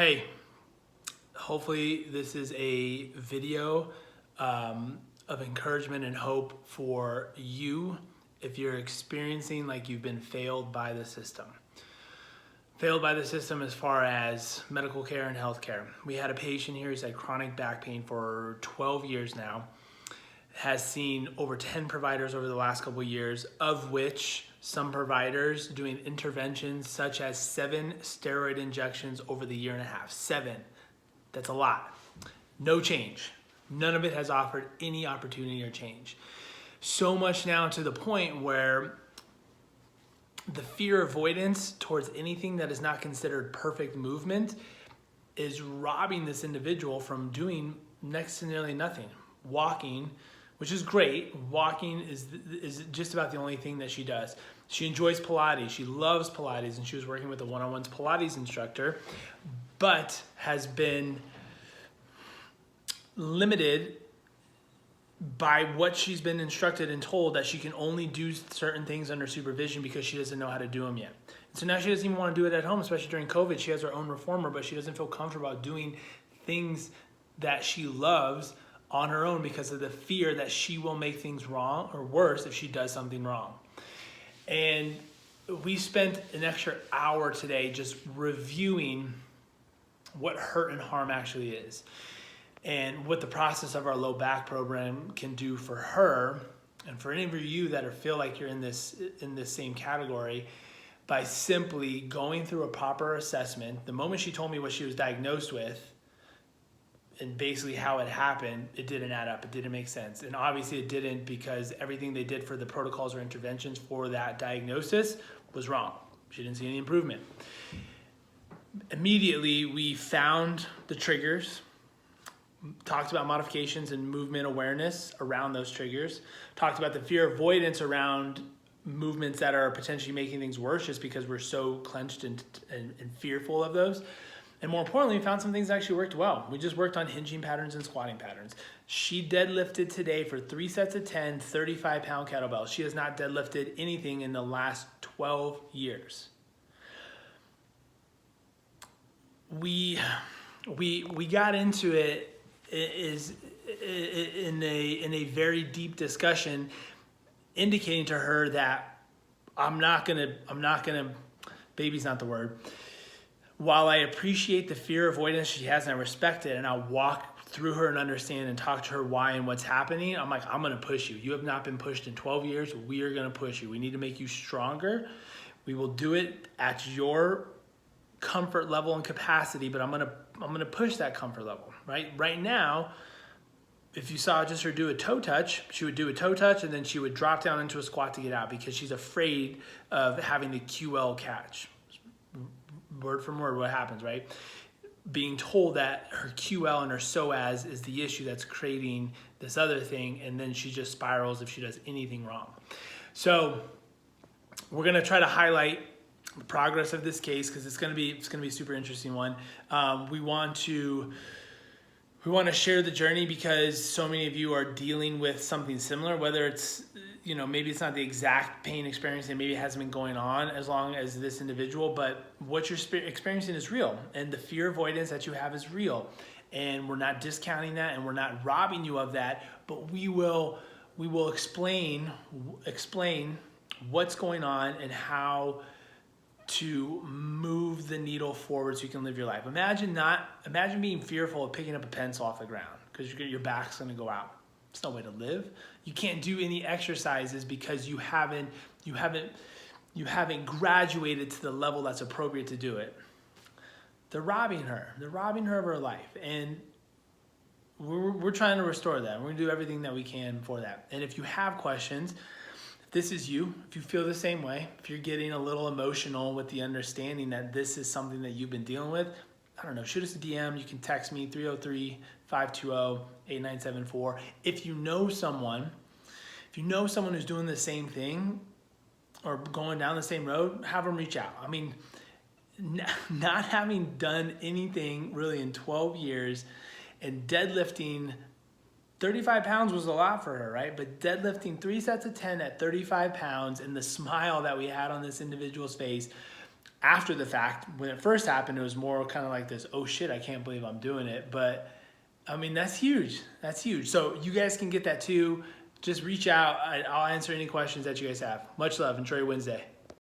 Hey, hopefully this is a video of encouragement and hope for you if you're experiencing like you've been failed by the system. Failed by the system as far as medical care and healthcare. We had a patient here who's had chronic back pain for 12 years now, has seen over 10 providers over the last couple of years, of which some providers doing interventions such as 7 steroid injections over the year and a half. 7. That's a lot. No change. None of it has offered any opportunity or change. So much now to the point where the fear avoidance towards anything that is not considered perfect movement is robbing this individual from doing next to nearly nothing. Walking, which is great. Walking is just about the only thing that she does. She enjoys Pilates. She loves Pilates, and she was working with a one-on-one Pilates instructor, but has been limited by what she's been instructed and told that she can only do certain things under supervision because she doesn't know how to do them yet. So now she doesn't even want to do it at home, especially during COVID. She has her own reformer, but she doesn't feel comfortable about doing things that she loves on her own because of the fear that she will make things wrong or worse if she does something wrong. And we spent an extra hour today just reviewing what hurt and harm actually is and what the process of our low back program can do for her and for any of you that feel like you're in this same category by simply going through a proper assessment. The moment she told me what she was diagnosed with and basically how it happened, it didn't add up. It didn't make sense. And obviously it didn't because everything they did for the protocols or interventions for that diagnosis was wrong. She didn't see any improvement. Immediately, we found the triggers, talked about modifications and movement awareness around those triggers, talked about the fear avoidance around movements that are potentially making things worse just because we're so clenched and fearful of those. And more importantly, we found some things that actually worked well. We just worked on hinging patterns and squatting patterns. She deadlifted today for 3 sets of 10, 35-pound kettlebells. She has not deadlifted anything in the last 12 years. We got into it in a very deep discussion, indicating to her that I'm not gonna, baby's not the word. While I appreciate the fear avoidance she has and I respect it, and I'll walk through her and understand and talk to her why and what's happening, I'm like, I'm gonna push you. You have not been pushed in 12 years. We are gonna push you. We need to make you stronger. We will do it at your comfort level and capacity, but I'm gonna push that comfort level, right? Right now, if you saw just her do a toe touch, she would do a toe touch and then she would drop down into a squat to get out because she's afraid of having the QL catch. Word from word, what happens, right? Being told that her QL and her psoas is the issue that's creating this other thing, and then she just spirals if she does anything wrong. So we're gonna try to highlight the progress of this case because it's gonna be a super interesting one. We want to share the journey because so many of you are dealing with something similar, whether it's, maybe it's not the exact pain experience and maybe it hasn't been going on as long as this individual, but what you're experiencing is real and the fear avoidance that you have is real. And we're not discounting that and we're not robbing you of that, but we will explain what's going on and how to move the needle forward so you can live your life. Imagine being fearful of picking up a pencil off the ground because your back's gonna go out. It's no way to live. You can't do any exercises because you haven't graduated to the level that's appropriate to do it. They're robbing her of her life, and we're trying to restore that. We're gonna do everything that we can for that. And if you have questions, if this is you, if you feel the same way, if you're getting a little emotional with the understanding that this is something that you've been dealing with, I don't know, shoot us a DM. You can text me 303-520-8974. If you know someone who's doing the same thing or going down the same road, have them reach out. I mean, not having done anything really in 12 years and deadlifting 35 pounds was a lot for her, right? But deadlifting 3 sets of 10 at 35 pounds and the smile that we had on this individual's face after the fact. When it first happened, it was more kind of like this, oh shit, I can't believe I'm doing it. But I mean, that's huge. That's huge. So you guys can get that too. Just reach out. I'll answer any questions that you guys have. Much love. Enjoy your Wednesday.